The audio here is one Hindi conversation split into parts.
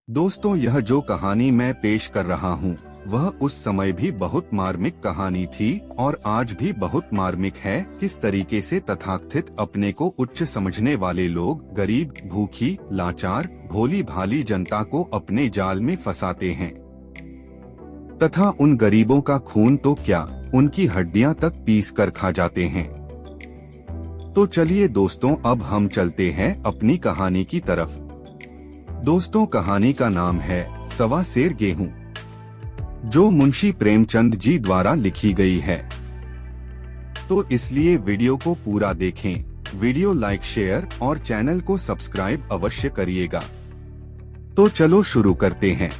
दोस्तों, यह जो कहानी मैं पेश कर रहा हूँ वह उस समय भी बहुत मार्मिक कहानी थी और आज भी बहुत मार्मिक है। किस तरीके से तथाकथित अपने को उच्च समझने वाले लोग गरीब, भूखी, लाचार, भोली भाली जनता को अपने जाल में फंसाते हैं तथा उन गरीबों का खून तो क्या, उनकी हड्डियां तक पीस कर खा जाते हैं। तो चलिए दोस्तों, अब हम चलते हैं अपनी कहानी की तरफ। दोस्तों, कहानी का नाम है सवा सेर गेहूं, जो मुंशी प्रेमचंद जी द्वारा लिखी गई है। तो इसलिए वीडियो को पूरा देखें। वीडियो लाइक, शेयर और चैनल को सब्सक्राइब अवश्य करिएगा। तो चलो शुरू करते हैं।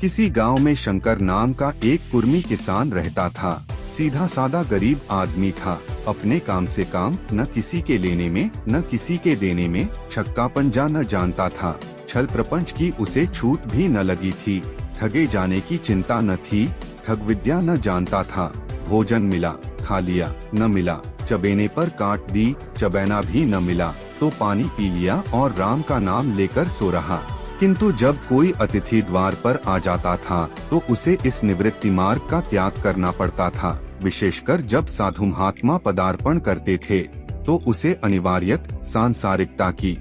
किसी गांव में शंकर नाम का एक कुर्मी किसान रहता था। सीधा सादा गरीब आदमी था। अपने काम से काम, न किसी के लेने में न किसी के देने में, छक्का पंजा न जानता था। छल प्रपंच की उसे छूट भी न लगी थी। ठगे जाने की चिंता न थी। ठग विद्या न जानता था। भोजन मिला, खा लिया, न मिला चबेने पर काट दी, चबैना भी न मिला तो पानी पी लिया और राम का नाम लेकर सो रहा। किंतु जब कोई अतिथि द्वार पर आ जाता था तो उसे इस निवृत्ति मार्ग का त्याग करना पड़ता था। विशेषकर जब साधु महात्मा पदार्पण करते थे तो उसे अनिवार्यत सांसारिकता की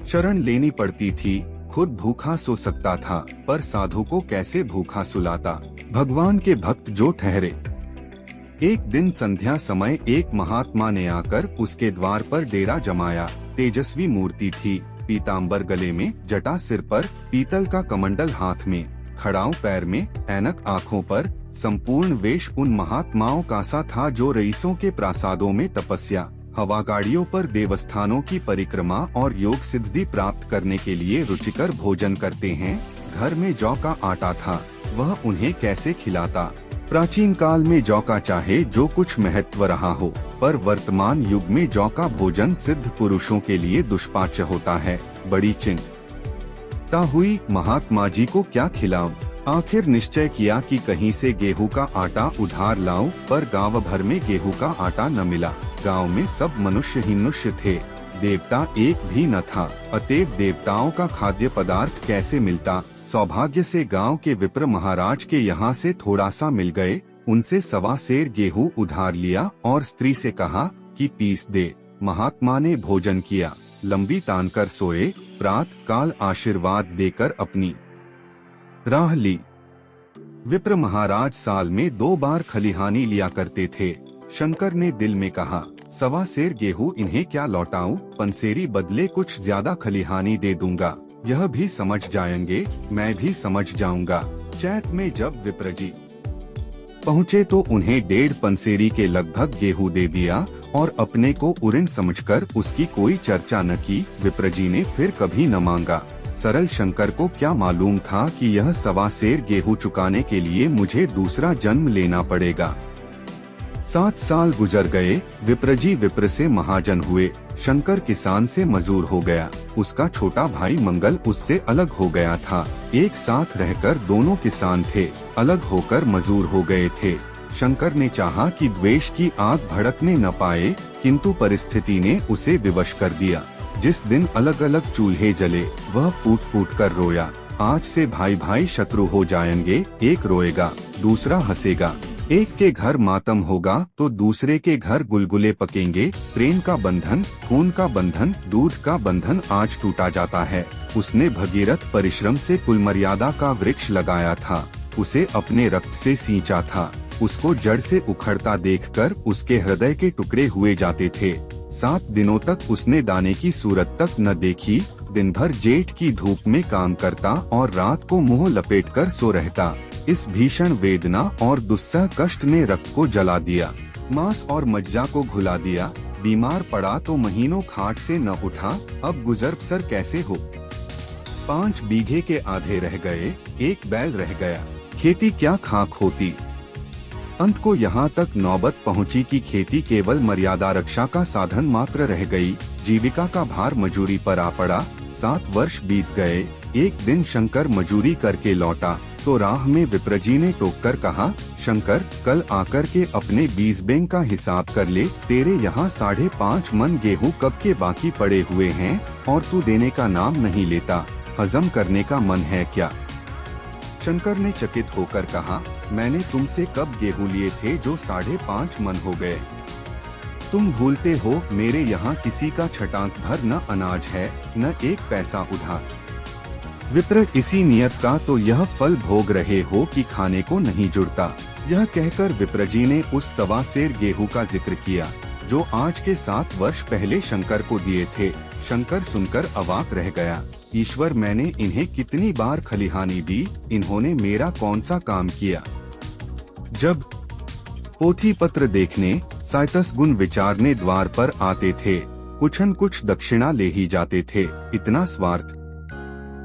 शरण लेनी पड़ती थी। खुद भूखा सो सकता था, पर साधु को कैसे भूखा सुलाता। भगवान के भक्त जो ठहरे। एक दिन संध्या समय एक महात्मा ने आकर उसके द्वार पर डेरा जमाया। तेजस्वी मूर्ति थी, पीताम्बर गले में, जटा सिर पर, पीतल का कमंडल हाथ में, खड़ाऊ पैर में, ऐनक आँखों पर। संपूर्ण वेश उन महात्माओं का सा था जो रईसों के प्रासादों में तपस्या, हवा गाड़ियों पर देवस्थानों की परिक्रमा और योग सिद्धि प्राप्त करने के लिए रुचिकर भोजन करते हैं। घर में जौ का आटा था, वह उन्हें कैसे खिलाता। प्राचीन काल में जौ का चाहे जो कुछ महत्व रहा हो, पर वर्तमान युग में जौ का भोजन सिद्ध पुरुषों के लिए दुष्पाच्य होता है। बड़ी चिंता हुई, महात्मा जी को क्या खिलाऊं। आखिर निश्चय किया कि कहीं से गेहूं का आटा उधार लाऊं, पर गांव भर में गेहूं का आटा न मिला। गांव में सब मनुष्य ही मनुष्य थे, देवता एक भी न था। अतएव देवताओं का खाद्य पदार्थ कैसे मिलता। सौभाग्य से गांव के विप्र महाराज के यहाँ से थोड़ा सा मिल गए। उनसे सवा सेर गेहूं उधार लिया और स्त्री से कहा कि पीस दे। महात्मा ने भोजन किया, लंबी तान कर सोए। प्रातः काल आशीर्वाद देकर अपनी राह ली। विप्र महाराज साल में 2 बार खलिहानी लिया करते थे। शंकर ने दिल में कहा, सवा सेर गेहूं इन्हें क्या लौटाऊं, पंसेरी बदले कुछ ज्यादा खलिहानी दे दूंगा। यह भी समझ जाएंगे, मैं भी समझ जाऊंगा। चैत में जब विप्र जी पहुँचे तो उन्हें 1.5 पंसेरी के लगभग गेहूं दे दिया और अपने को उऋण समझकर उसकी कोई चर्चा न की। विप्र जी ने फिर कभी न मांगा। सरल शंकर को क्या मालूम था कि यह सवा सेर गेहूं चुकाने के लिए मुझे दूसरा जन्म लेना पड़ेगा। 7 साल गुजर गए। विप्र जी विप्र से महाजन हुए। शंकर किसान से मजूर हो गया। उसका छोटा भाई मंगल उससे अलग हो गया था। एक साथ रहकर दोनों किसान थे, अलग होकर मजूर हो गए थे। शंकर ने चाहा कि द्वेष की आग भड़कने न पाए, किंतु परिस्थिति ने उसे विवश कर दिया। जिस दिन अलग अलग चूल्हे जले, वह फूट फूट कर रोया। आज से भाई भाई शत्रु हो जाएंगे। एक रोएगा, दूसरा हंसेगा। एक के घर मातम होगा तो दूसरे के घर गुलगुले पकेंगे। प्रेम का बंधन, खून का बंधन, दूध का बंधन आज टूटा जाता है। उसने भगीरथ परिश्रम से कुल मर्यादा का वृक्ष लगाया था। उसे अपने रक्त से सींचा था। उसको जड़ से उखड़ता देखकर उसके हृदय के टुकड़े हुए जाते थे। 7 दिनों तक उसने दाने की सूरत तक न देखी। दिन भर जेठ की धूप में काम करता और रात को मुंह लपेटकर सो रहता। इस भीषण वेदना और दुस्सह कष्ट ने रक्त को जला दिया, मांस और मज्जा को घुला दिया। बीमार पड़ा तो महीनों खाट से न उठा। अब गुजर बसर कैसे हो। 5 बीघे के आधे रह गए, 1 बैल रह गया। खेती क्या खाक होती। अंत को यहाँ तक नौबत पहुँची कि खेती केवल मर्यादा रक्षा का साधन मात्र रह गई। जीविका का भार मजूरी पर आ पड़ा। 7 वर्ष बीत गए। एक दिन शंकर मजूरी करके लौटा तो राह में विप्र जी ने टोककर कहा, शंकर, कल आकर के अपने बीज बैंक का हिसाब कर ले। तेरे यहाँ 5.5 मन गेहूँ कब के बाकी पड़े हुए हैं और तू देने का नाम नहीं लेता। हजम करने का मन है क्या? शंकर ने चकित होकर कहा, मैंने तुमसे कब गेहूं लिए थे जो 5.5 मन हो गए? तुम भूलते हो मेरे यहाँ किसी का छटाक भर न अनाज है, न एक पैसा उधार। विप्र, इसी नियत का तो यह फल भोग रहे हो कि खाने को नहीं जुड़ता। यह कहकर विप्र जी ने उस 1.25 सेर गेहूं का जिक्र किया जो आज के 7 वर्ष पहले शंकर को दिए थे। शंकर सुनकर अवाक रह गया। ईश्वर, मैंने इन्हें कितनी बार खलिहानी दी, इन्होंने मेरा कौन सा काम किया? जब पोथी पत्र देखने 37 गुण विचारने द्वार पर आते थे, कुछन कुछ दक्षिणा ले ही जाते थे। इतना स्वार्थ।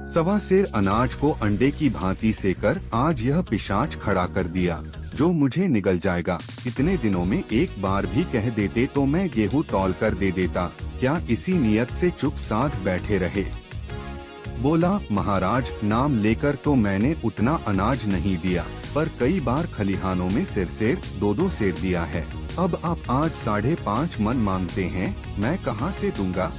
1.25 सेर अनाज को अंडे की भांति सेकर आज यह पिशाच खड़ा कर दिया जो मुझे निगल जाएगा। इतने दिनों में एक बार भी कह देते तो मैं गेहूं तौल कर दे देता। क्या इसी नियत से चुप साध बैठे रहे? बोला, महाराज, नाम लेकर तो मैंने उतना अनाज नहीं दिया, पर कई बार खलिहानों में सेर 2-2 सेर दिया है। अब आप आज 5.5 मन मांगते हैं, मैं कहाँ से दूंगा?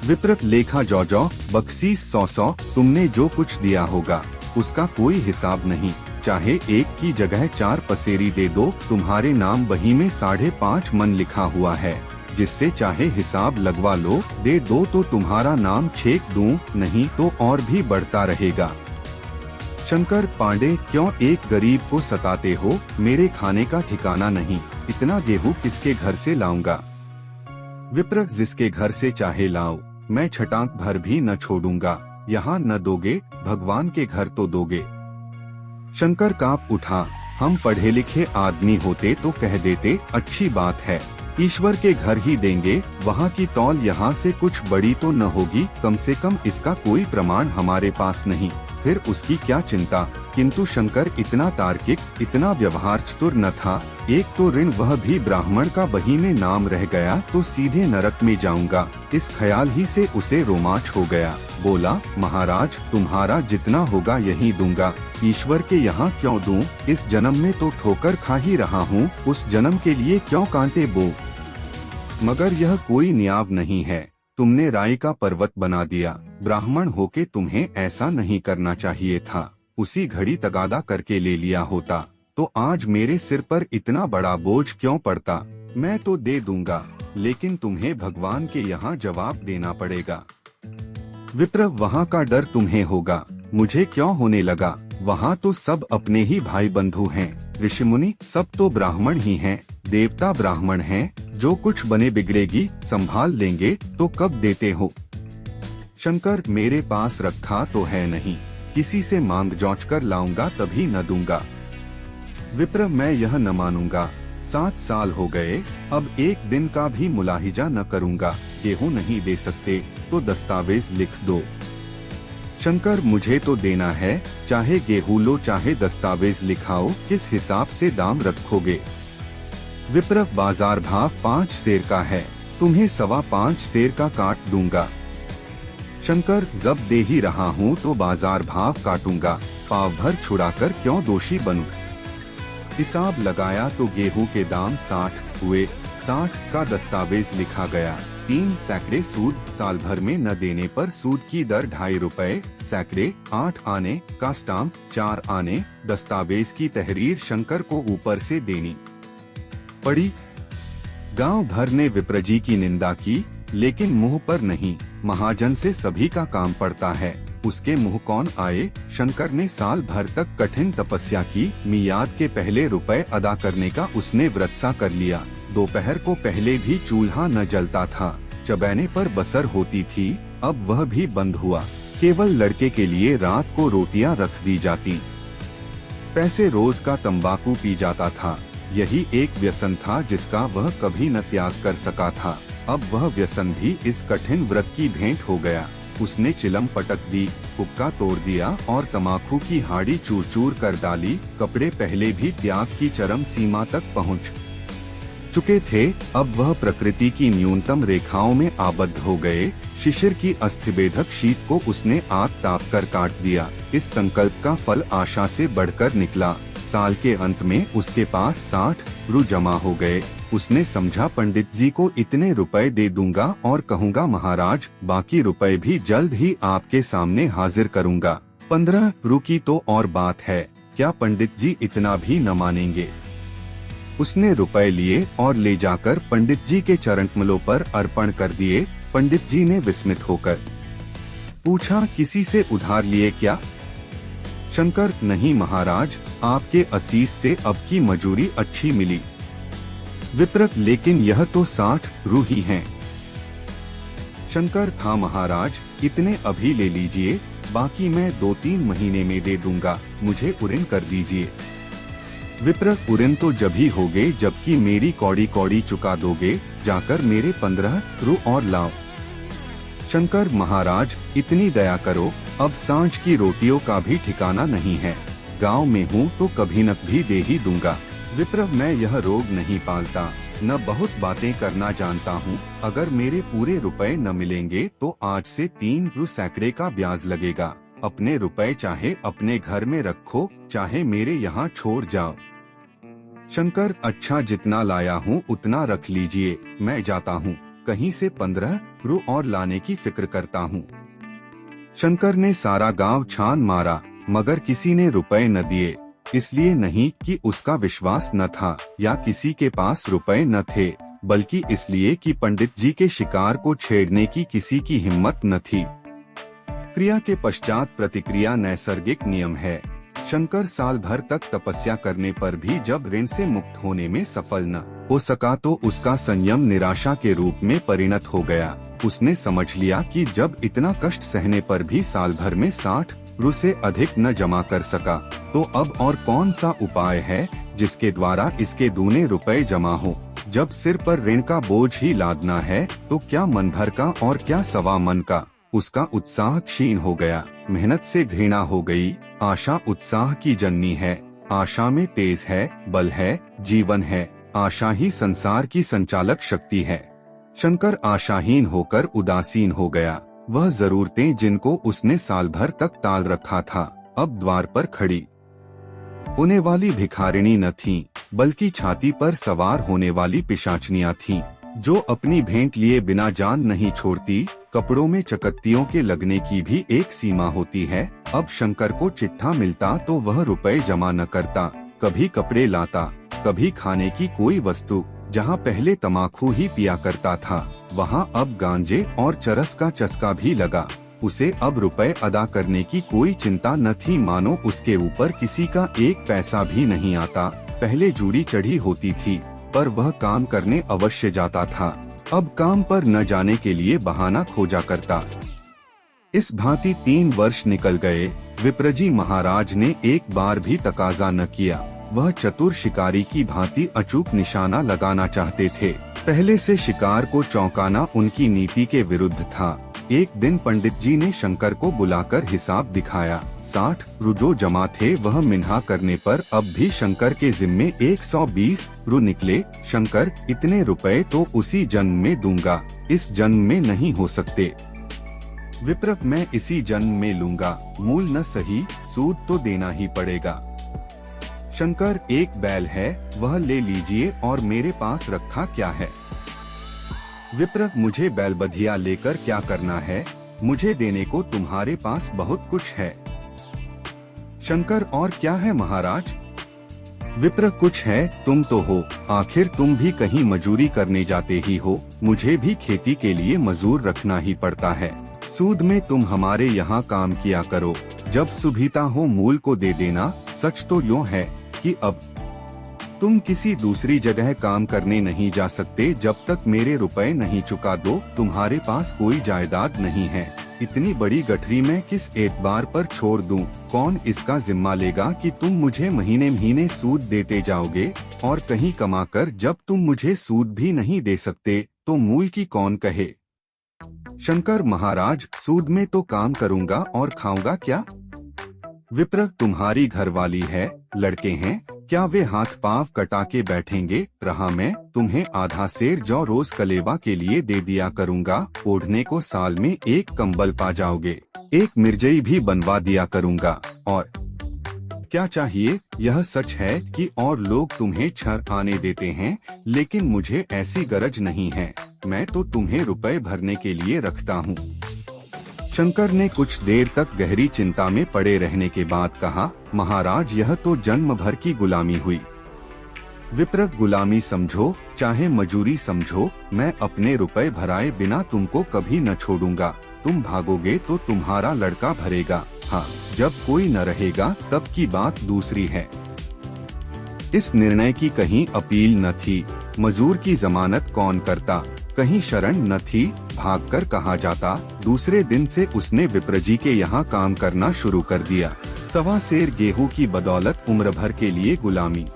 विप्र, लेखा जौ बख्शीस 100 तुमने जो कुछ दिया होगा उसका कोई हिसाब नहीं। चाहे एक की जगह 4 पसेरी दे दो, तुम्हारे नाम बही में 5.5 मन लिखा हुआ है, जिससे चाहे हिसाब लगवा लो। दे दो तो तुम्हारा नाम छेक दूं, नहीं तो और भी बढ़ता रहेगा। शंकर, पांडे, क्यों एक गरीब को सताते हो? मेरे खाने का ठिकाना नहीं, इतना गेहूं किसके घर से लाऊंगा? विप्र, जिसके घर से चाहे लाओ, मैं छटाक भर भी न छोड़ूंगा। यहाँ न दोगे, भगवान के घर तो दोगे। शंकर कांप उठा। हम पढ़े लिखे आदमी होते तो कह देते, अच्छी बात है, ईश्वर के घर ही देंगे, वहाँ की तौल यहाँ से कुछ बड़ी तो न होगी, कम से कम इसका कोई प्रमाण हमारे पास नहीं, फिर उसकी क्या चिंता। किंतु शंकर इतना तार्किक, इतना व्यवहार चतुर न था। एक तो ऋण वह भी ब्राह्मण का बही में नाम रह गया तो सीधे नरक में जाऊंगा, इस ख्याल ही से उसे रोमांच हो गया। बोला, महाराज, तुम्हारा जितना होगा यही दूंगा, ईश्वर के यहाँ क्यों दूं? इस जन्म में तो ठोकर खा ही रहा हूँ, उस जन्म के लिए क्यों कांटे बो? मगर यह कोई न्याय नहीं है, तुमने राई का पर्वत बना दिया। ब्राह्मण होके तुम्हें ऐसा नहीं करना चाहिए था। उसी घड़ी तगादा करके ले लिया होता तो आज मेरे सिर पर इतना बड़ा बोझ क्यों पड़ता? मैं तो दे दूंगा, लेकिन तुम्हें भगवान के यहाँ जवाब देना पड़ेगा। विप्र, वहाँ का डर तुम्हें होगा, मुझे क्यों होने लगा? वहाँ तो सब अपने ही भाई बंधु हैं, ऋषि मुनि सब तो ब्राह्मण ही हैं, देवता ब्राह्मण हैं, जो कुछ बने बिगड़ेगी संभाल लेंगे, तो कब देते हो? शंकर, मेरे पास रखा तो है नहीं, किसी से मांग जोच कर लाऊंगा तभी न दूंगा। विप्र, मैं यह न मानूंगा, 7 साल हो गए, अब एक दिन का भी मुलाहिजा न करूंगा। गेहूं नहीं दे सकते तो दस्तावेज लिख दो। शंकर, मुझे तो देना है, चाहे गेहूं लो चाहे दस्तावेज लिखाओ, किस हिसाब से दाम रखोगे? विप्र, बाजार भाव 5 सेर का है, तुम्हें 5.25 सेर का काट दूंगा। शंकर, जब दे ही रहा हूँ तो बाजार भाव काटूंगा, पाव भर छुड़ाकर क्यों दोषी बनूं? हिसाब लगाया तो गेहूं के दाम 60 हुए, 60 का दस्तावेज लिखा गया। 3 सैकड़े सूद, साल भर में न देने पर सूद की दर 2.5 रुपए, सैकड़े 8 आने का स्टाम्प 4 आने, दस्तावेज की तहरीर शंकर को ऊपर से देनी पड़ी। गांव भर ने विप्र जी की निंदा की, लेकिन मुंह पर नहीं, महाजन से सभी का काम पड़ता है, उसके मुंह कौन आए? शंकर ने साल भर तक कठिन तपस्या की, मियाद के पहले रुपए अदा करने का उसने व्रत सा कर लिया। दोपहर को पहले भी चूल्हा न जलता था, चबैने पर बसर होती थी, अब वह भी बंद हुआ। केवल लड़के के लिए रात को रोटियां रख दी जाती। पैसे रोज का तंबाकू पी जाता था, यही एक व्यसन था जिसका वह कभी न त्याग कर सका था। अब वह व्यसन भी इस कठिन व्रत की भेंट हो गया। उसने चिलम पटक दी, हुक्का तोड़ दिया और तमाकू की हाड़ी चूर चूर कर डाली। कपड़े पहले भी त्याग की चरम सीमा तक पहुँच चुके थे, अब वह प्रकृति की न्यूनतम रेखाओं में आबद्ध हो गए। शिशिर की अस्थिभेदक शीत को उसने आग ताप कर काट दिया। इस संकल्प का फल आशा से बढ़कर निकला। साल के अंत में उसके पास 60 रु जमा हो गए। उसने समझा पंडित जी को इतने रुपए दे दूंगा और कहूँगा महाराज बाकी रुपए भी जल्द ही आपके सामने हाजिर करूँगा। 15 रुकी तो और बात है, क्या पंडित जी इतना भी न मानेंगे। उसने रुपए लिए और ले जाकर पंडित जी के चरणकमलों पर अर्पण कर दिए। पंडित जी ने विस्मित होकर पूछा, किसी से उधार लिए क्या? शंकर, नहीं महाराज, आपके असीस से अब की मजूरी अच्छी मिली। विप्र, लेकिन यह तो 60 रू ही हैं। शंकर, हाँ महाराज, इतने अभी ले लीजिए, बाकी मैं 2-3 महीने में दे दूंगा, मुझे उऋण कर दीजिए। विप्र, उऋण तो जभी होगे जबकि मेरी कौड़ी कौड़ी चुका दोगे, जाकर मेरे 15 रू और लाओ। शंकर, महाराज इतनी दया करो, अब सांझ की रोटियों का भी ठिकाना नहीं है, गांव में हूँ तो कभी न भी दे ही दूंगा। विप्र, मैं यह रोग नहीं पालता, न बहुत बातें करना जानता हूँ, अगर मेरे पूरे रुपए न मिलेंगे तो आज से 3 रू सैकड़े का ब्याज लगेगा। अपने रुपए चाहे अपने घर में रखो, चाहे मेरे यहाँ छोड़ जाओ। शंकर, अच्छा जितना लाया हूँ उतना रख लीजिए, मैं जाता हूँ, कहीं से 15 रू और लाने की फिक्र करता हूँ। शंकर ने सारा गांव छान मारा मगर किसी ने रुपए न दिए, इसलिए नहीं कि उसका विश्वास न था या किसी के पास रुपए न थे, बल्कि इसलिए कि पंडित जी के शिकार को छेड़ने की किसी की हिम्मत न थी। क्रिया के पश्चात प्रतिक्रिया नैसर्गिक नियम है। शंकर साल भर तक तपस्या करने पर भी जब ऋण से मुक्त होने में सफल न हो सका तो उसका संयम निराशा के रूप में परिणत हो गया। उसने समझ लिया कि जब इतना कष्ट सहने पर भी साल भर में 60 रू से अधिक न जमा कर सका, तो अब और कौन सा उपाय है जिसके द्वारा इसके दूने रुपए जमा हो। जब सिर पर ऋण का बोझ ही लादना है तो क्या मन भर का और क्या सवा मन का। उसका उत्साह क्षीण हो गया, मेहनत से घृणा हो गई। आशा उत्साह की जननी है, आशा में तेज है, बल है, जीवन है। आशा ही संसार की संचालक शक्ति है। शंकर आशाहीन होकर उदासीन हो गया। वह जरूरतें जिनको उसने साल भर तक टाल रखा था, अब द्वार पर खड़ी होने वाली भिखारिणी न थीं, बल्कि छाती पर सवार होने वाली पिशाचनियां थीं, जो अपनी भेंट लिए बिना जान नहीं छोड़ती। कपड़ों में चकत्तियों के लगने की भी एक सीमा होती है। अब शंकर को चिट्ठा मिलता तो वह रुपए जमा न करता, कभी कपड़े लाता, कभी खाने की कोई वस्तु। जहाँ पहले तमाकू ही पिया करता था, वहाँ अब गांजे और चरस का चस्का भी लगा। उसे अब रुपए अदा करने की कोई चिंता न थी, मानो उसके ऊपर किसी का एक पैसा भी नहीं आता। पहले जूड़ी चढ़ी होती थी, पर वह काम करने अवश्य जाता था, अब काम पर न जाने के लिए बहाना खोजा करता। इस भांति 3 वर्ष निकल गए। विप्रजी महाराज ने एक बार भी तकाजा न किया। वह चतुर शिकारी की भांति अचूक निशाना लगाना चाहते थे। पहले से शिकार को चौंकाना उनकी नीति के विरुद्ध था। एक दिन पंडित जी ने शंकर को बुलाकर हिसाब दिखाया। 60 रू जो जमा थे वह मिन्हा करने पर अब भी शंकर के जिम्मे 120 रू निकले। शंकर, इतने रुपए तो उसी जन्म में दूंगा, इस जन्म में नहीं हो सकते। विप्र, मैं इसी जन्म में लूंगा, मूल न सही, सूद तो देना ही पड़ेगा। शंकर, एक बैल है, वह ले लीजिए, और मेरे पास रखा क्या है? विप्र, मुझे बैल बधिया लेकर क्या करना है, मुझे देने को तुम्हारे पास बहुत कुछ है। शंकर, और क्या है महाराज? विप्र, कुछ है, तुम तो हो, आखिर तुम भी कहीं मजूरी करने जाते ही हो, मुझे भी खेती के लिए मजूर रखना ही पड़ता है। सूद में तुम हमारे यहाँ काम किया करो, जब सुविधा हो मूल को दे देना। सच तो यूँ है कि अब तुम किसी दूसरी जगह काम करने नहीं जा सकते जब तक मेरे रुपए नहीं चुका दो। तुम्हारे पास कोई जायदाद नहीं है, इतनी बड़ी गठरी में किस एतबार पर छोड़ दूं? कौन इसका जिम्मा लेगा कि तुम मुझे महीने महीने सूद देते जाओगे, और कहीं कमाकर जब तुम मुझे सूद भी नहीं दे सकते तो मूल की कौन कहे? शंकर, महाराज, सूद में तो काम करूंगा और खाऊंगा क्या? विप्र, तुम्हारी घरवाली है, लड़के हैं, क्या वे हाथ पांव कटा के बैठेंगे? रहा मैं तुम्हें आधा सेर जौ रोज कलेवा के लिए दे दिया करूंगा, ओढ़ने को साल में 1 कंबल पा जाओगे, 1 मिर्जई भी बनवा दिया करूंगा। और क्या चाहिए? यह सच है कि और लोग तुम्हें छर आने देते हैं, लेकिन मुझे ऐसी गरज नहीं है। मैं तो तुम्हें रुपए भरने के लिए रखता हूँ। शंकर ने कुछ देर तक गहरी चिंता में पड़े रहने के बाद कहा, महाराज, यह तो जन्म भर की गुलामी हुई। विप्रक गुलामी समझो, चाहे मजूरी समझो, मैं अपने रुपए भराए बिना तुमको कभी न छोड़ूंगा। तुम भागोगे तो तुम्हारा लड़का भरेगा। हाँ, जब कोई न रहेगा तब की बात दूसरी है। इस निर्णय की कहीं अपील न थी। मजूर की जमानत कौन करता? कहीं शरण न थी, भागकर कहा जाता। दूसरे दिन से उसने विप्रजी के यहाँ काम करना शुरू कर दिया। 1.25 सेर गेहूं की बदौलत उम्र भर के लिए गुलामी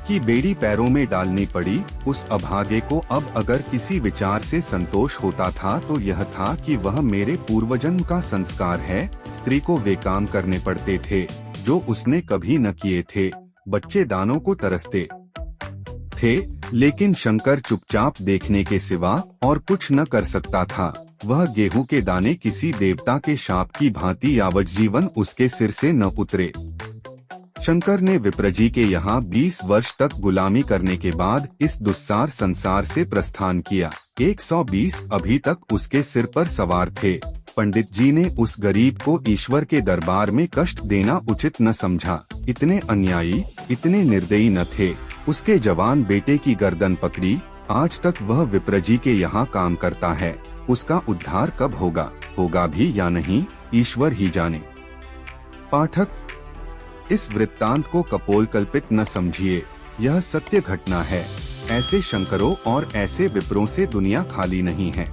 की बेड़ी पैरों में डालनी पड़ी। उस अभागे को अब अगर किसी विचार से संतोष होता था तो यह था कि वह मेरे पूर्वजन्म का संस्कार है। स्त्री को वे काम करने पड़ते थे जो उसने कभी न किए थे। बच्चे दानों को तरसते थे, लेकिन शंकर चुपचाप देखने के सिवा और कुछ न कर सकता था। वह गेहूं के दाने किसी देवता के शाप की भांति यावज्जीवन उसके सिर से न उतरे। शंकर ने विप्रजी के यहाँ 20 वर्ष तक गुलामी करने के बाद इस दुस्सार संसार से प्रस्थान किया। 120 अभी तक उसके सिर पर सवार थे। पंडित जी ने उस गरीब को ईश्वर के दरबार में कष्ट देना उचित न समझा। इतने अन्यायी, इतने निर्दयी न थे। उसके जवान बेटे की गर्दन पकड़ी। आज तक वह विप्रजी के यहाँ काम करता है। उसका उद्धार कब होगा भी या नहीं, ईश्वर ही जाने। पाठक, इस वृत्तांत को कपोलकल्पित न समझिए, यह सत्य घटना है। ऐसे शंकरों और ऐसे विप्रों से दुनिया खाली नहीं है।